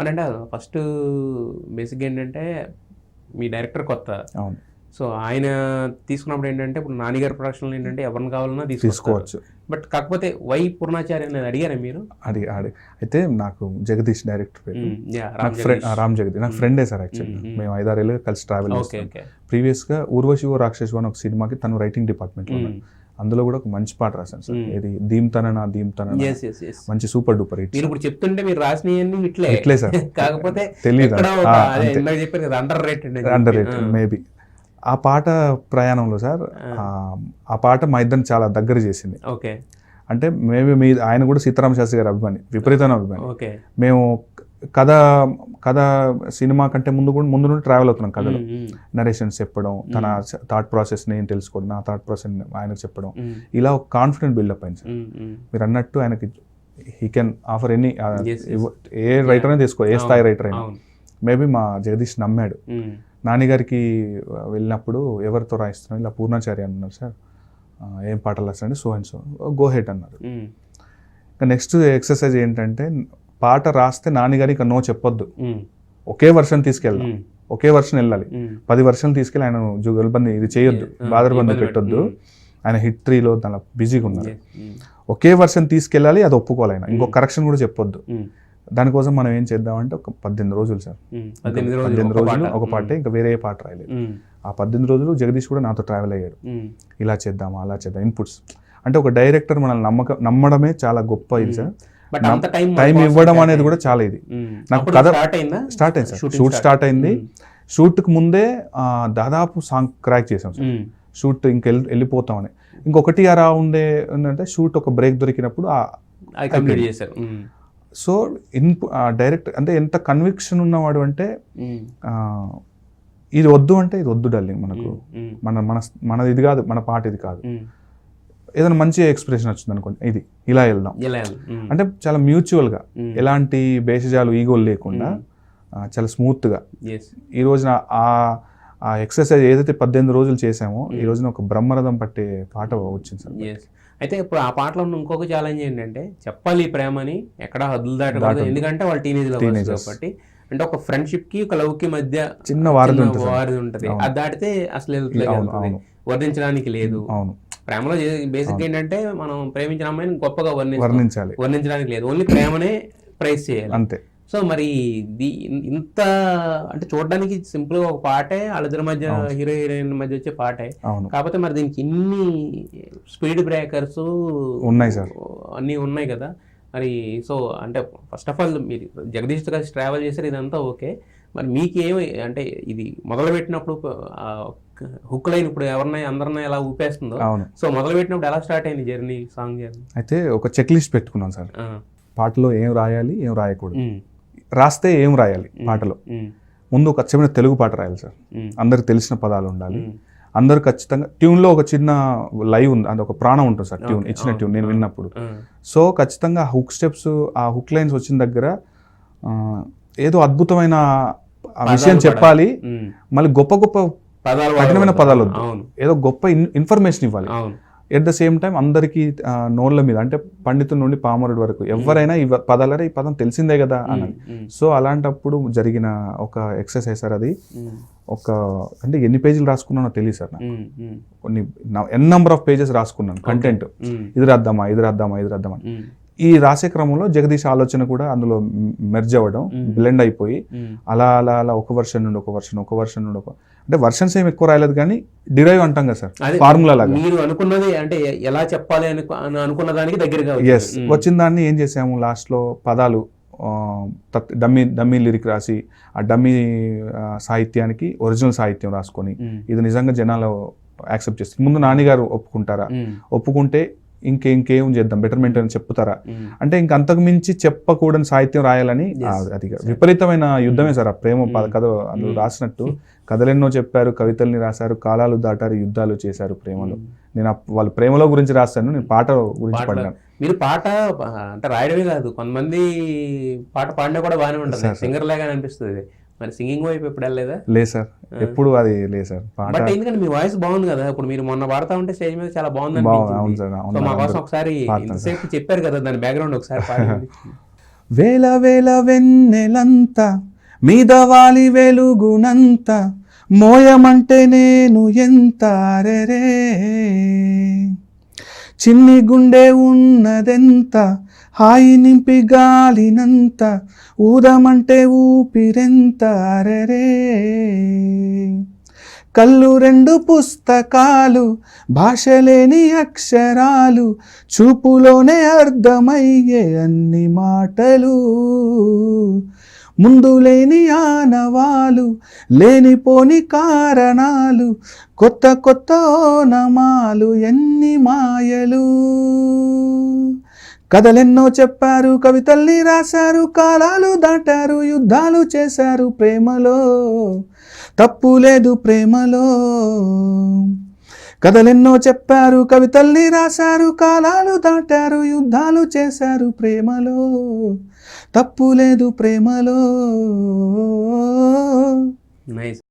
మరి అంటే ఫస్ట్ బేసిక్గా ఏంటంటే మీ డైరెక్టర్ కొత్త. అవును. సో ఆయన తీసుకున్నప్పుడు ఏంటంటే ఇప్పుడు నానిగారి ప్రొడక్షన్లో ఏంటంటే ఎవరిని కావాలన్నా తీసుకోవచ్చు. బట్ కాకపోతే వై పూర్ణాచారి అనేది అడిగారా మీరు? అయితే నాకు జగదీష్ డైరెక్టర్ పేరు, రామ్ జగదీష్ నాకు ఫ్రెండే సార్. యాక్చువల్లీ మేము 5-6 ఏళ్ళుగా కలిసి ట్రావెల్ చేస్తాం. ప్రీవియస్గా ఊర్వశివో రాక్షసు అని ఒక సినిమాకి తను రైటింగ్ డిపార్ట్మెంట్లో ఉన్నాడు. అందులో కూడా ఒక మంచి పాట రాశాను సార్. ఇది దీమ్తనన మంచి సూపర్ డూపర్ హిట్. మీరు ఇప్పుడు చెప్తుంటే మీరు రాసినవన్నీ ఇట్లే సార్. కాకపోతే తెలియదు, అండర్ రేటెడ్ మేబీ. ఆ పాట ప్రయాణంలో సార్, ఆ పాట మా ఇద్దరిని చాలా దగ్గర చేసింది. ఓకే. అంటే మేబీ ఆయన కూడా సీతారామ శాస్త్రి గారి అభిమాని, విపరీతమైన అభిమాని. ఓకే. మేము కథ సినిమా కంటే ముందు నుండి ట్రావెల్ అవుతున్నాం. కథలో నరేషన్స్ చెప్పడం, తన థాట్ ప్రాసెస్ నేను తెలుసుకోవడం, నా థాట్ ప్రాసెస్ ఆయనకు చెప్పడం, ఇలా ఒక కాన్ఫిడెంట్ బిల్డప్ అయింది సార్. మీరు అన్నట్టు ఆయనకి he can offer any, A writer అయినా తీసుకో, ఏ స్థాయి రైటర్ అయినా. మేబీ మా జగదీష్ నమ్మాడు. నాన్నగారికి వెళ్ళినప్పుడు ఎవరితో రాయిస్తున్నాం, ఇలా పూర్ణాచారి అన్నారు సార్, ఏం పాటలు రాస్తారండి, so and so, go ahead అన్నారు. ఇంకా నెక్స్ట్ ఎక్సర్సైజ్ ఏంటంటే, పాట రాస్తే నాన్నగారి ఇక నో చెప్పొద్దు, ఒకే వర్షన్ తీసుకెళ్దాం, ఒకే వర్షన్ వెళ్ళాలి. 10 వర్షన్లు తీసుకెళ్ళి ఆయన జుగల్బంది ఇది చేయొద్దు, బాదరబంది పెట్టొద్దు. ఆయన హిట్ 3లో దాని బిజీగా ఉన్నారు. ఒకే వర్షన్ తీసుకెళ్ళాలి, అది ఒప్పుకోవాలి ఆయన, ఇంకో కరెక్షన్ కూడా చెప్పొద్దు. దానికోసం మనం ఏం చేద్దామంటే ఒక 18 రోజులు సార్, 18 రోజులు ఒక పాటే, ఇంకా వేరే పాట రాయలేదు. ఆ 18 రోజులు జగదీష్ కూడా నాతో ట్రావెల్ అయ్యాడు. ఇలా చేద్దామా, అలా చేద్దాం, ఇన్పుట్స్. అంటే ఒక డైరెక్టర్ మనల్ని నమ్మడమే చాలా గొప్ప ఇది సార్. టైం ఇవ్వడం అనేది కూడా చాలా ఇది. నాకు కథ స్టార్ట్ అయింది సార్, షూట్ స్టార్ట్ అయింది. షూట్కి ముందే దాదాపు సాంగ్ క్రాక్ చేసాం సార్. షూట్ వెళ్ళిపోతామని ఇంకొకటి అలా ఉండే ఏంటంటే, షూట్ ఒక బ్రేక్ దొరికినప్పుడు సో డైరెక్ట్ అంటే ఎంత కన్విక్షన్ ఉన్నవాడు అంటే, ఇది వద్దు అంటే ఇది వద్దు డార్లింగ్, మనకు మనది ఇది కాదు, మన పాట ఇది కాదు. ఏదైనా మంచి ఎక్స్ప్రెషన్ వచ్చింది అనుకోండి, ఇది ఇలా వెళ్దాం అంటే చాలా మ్యూచువల్గా, ఎలాంటి భేషజాలు ఈగోలు లేకుండా చాలా స్మూత్గా. ఈ రోజున ఆ ఎక్సర్సైజ్ ఏదైతే 18 రోజులు చేసామో, ఈ రోజున ఒక బ్రహ్మరథం పట్టే పాట వచ్చింది సార్. అయితే ఇప్పుడు ఆ పాటలో ఉన్న ఇంకొక ఛాలెంజ్ ఏంటంటే, చెప్పాలి ప్రేమని ఎక్కడ హద్దులు దాటకూడదు, ఎందుకంటే వాళ్ళు టీనేజ్ కాబట్టి. అంటే ఒక ఫ్రెండ్షిప్ కి ఒక లవ్ కి మధ్య చిన్న వారధి ఉంటుంది, అది దాటితే అసలు వర్ణించడానికి లేదు. ప్రేమలో బేసిక్ ఏంటంటే, మనం ప్రేమించిన అమ్మాయిని గొప్పగా వర్ణించడానికి లేదు, ఓన్లీ ప్రేమనే ప్రైజ్ చేయాలి అంతే. సో మరి ఇంత అంటే చూడడానికి సింపుల్ గా ఒక పాటే, వాళ్ళిద్దరి మధ్య హీరో హీరోయిన్ మధ్య వచ్చే పాటే, కాకపోతే మరి దీనికి ఇన్ని స్పీడ్ బ్రేకర్స్ ఉన్నాయి సార్, అన్నీ ఉన్నాయి కదా మరి. సో అంటే ఫస్ట్ ఆఫ్ ఆల్ మీరు జగదీష్ తో కలిసి ట్రావెల్ చేశారు, ఇదంతా ఓకే. మరి మీకేమి అంటే, ఇది మొదలు పెట్టినప్పుడు హుక్ లైన్ ఇప్పుడు అందరినీ ఎలా ఊపేస్తుందో, సో మొదలు పెట్టినప్పుడు ఎలా స్టార్ట్ అయింది జర్నీ, సాంగ్ జర్నీ? అయితే ఒక చెక్ లిస్ట్ పెట్టుకున్నాం సార్, పాటలో ఏం రాయాలి, ఏం రాయకూడదు. రాస్తే ఏం రాయాలి పాటలో, ముందు ఒక అచ్చమైన తెలుగు పాట రాయాలి సార్, అందరికి తెలిసిన పదాలు ఉండాలి, అందరు ఖచ్చితంగా ట్యూన్లో ఒక చిన్న లైవ్ ఉంది, అది ఒక ప్రాణం ఉంటుంది సార్, ట్యూన్ ఇచ్చిన ట్యూన్ నేను విన్నప్పుడు. సో ఖచ్చితంగా హుక్ స్టెప్స్, ఆ హుక్ లైన్స్ వచ్చిన దగ్గర ఏదో అద్భుతమైన విషయం చెప్పాలి, మళ్ళీ గొప్ప గొప్ప కఠినమైన పదాలు వద్దు, ఏదో గొప్ప ఇన్ఫర్మేషన్ ఇవ్వాలి. ఎట్ ద సేమ్ టైం అందరికీ నోళ్ళ మీద, అంటే పండితుల నుండి పామరుడి వరకు ఎవరైనా ఈ పదాలరే, ఈ పదం తెలిసిందే కదా అని. సో అలాంటప్పుడు జరిగిన ఒక ఎక్సర్సైజ్ సార్ అది. ఒక అంటే ఎన్ని పేజీలు రాసుకున్నానో తెలియదు సార్ నాకు, కొన్ని నెంబర్ ఆఫ్ పేజెస్ రాసుకున్నాను కంటెంట్, ఇది రాద్దామా ఈ రాసే క్రమంలో జగదీష్ ఆలోచన కూడా అందులో మెర్జ్ అవ్వడం, బ్లెండ్ అయిపోయి అలా అలా అలా ఒక వర్షన్ నుండి ఒక వర్షన్ నుండి అంటే వర్షన్స్ ఏమి ఎక్కువ రాయలేదు, కానీ డిరైవ్ అంటాం కదా సార్, ఫార్ములా లాగా. మీరు అనుకున్నది అంటే ఎలా చెప్పాలి అనుకున్న దానికి దగ్గరగా వచ్చిన దాన్ని ఏం చేసాము, లాస్ట్లో పదాలు డమ్మీ లిరిక్ రాసి, ఆ డమ్మీ సాహిత్యానికి ఒరిజినల్ సాహిత్యం రాసుకొని, ఇది నిజంగా జనాలు యాక్సెప్ట్ చేస్తారు, ముందు నాన్నగారు ఒప్పుకుంటారా, ఒప్పుకుంటే ఇంకేం చేద్దాం బెటర్మెంట్ అని చెప్తారా, అంటే అంతకు మించి చెప్పకూడని సాహిత్యం రాయాలని. అది విపరీతమైన యుద్ధమే సార్ ఆ ప్రేమ కథ. అందులో రాసినట్టు కథలెన్నో చెప్పారు, కవితల్ని రాశారు, కాలాలు దాటారు, యుద్ధాలు చేశారు ప్రేమలో. నేను వాళ్ళ ప్రేమలో గురించి రాస్తాను, నేను పాట గురించి పడ్డాను. మీరు పాట అంటే రాయడమే కాదు, కొంతమంది పాట పాడినా కూడా బాగానే ఉంటుంది, సింగర్ లాగా అనిపిస్తుంది. మరి సింగింగ్ వైపు ఎప్పుడు వెళ్ళలేదా? లేదు సార్, ఎప్పుడు అది లేదు సార్. బట్ ఎందుకంటే మీ వాయిస్ బాగుంది కదా, ఇప్పుడు మీరు మొన్న పాడుతా ఉంటే స్టేజ్ మీద చాలా బాగుంది. మా కోసం ఒకసారి చెప్పారు కదా, దాని బ్యాక్గ్రౌండ్ ఒకసారి వేల వేల వెన్నెలంత మీద వాలి వెలుగునంత మోయమంటే నేను ఎంత రెరే చిన్ని గుండె ఉన్నదెంత హాయి నింపి గాలినంత ఊదమంటే ఊపిరెంత రెరే కళ్ళు రెండు పుస్తకాలు భాషలేని అక్షరాలు చూపులోనే అర్థమయ్యే అన్ని మాటలు ముందు లేని ఆనవాలు లేనిపోని కారణాలు కొత్త కొత్త ఓనమాలు ఎన్ని మాయలు కథలెన్నో చెప్పారు కవితల్ని రాశారు కాలాలు దాటారు యుద్ధాలు చేశారు ప్రేమలో తప్పు లేదు ప్రేమలో కథలెన్నో చెప్పారు కవితల్ని రాశారు కాలాలు దాటారు యుద్ధాలు చేశారు ప్రేమలో తప్పు లేదు ప్రేమలో. నైస్.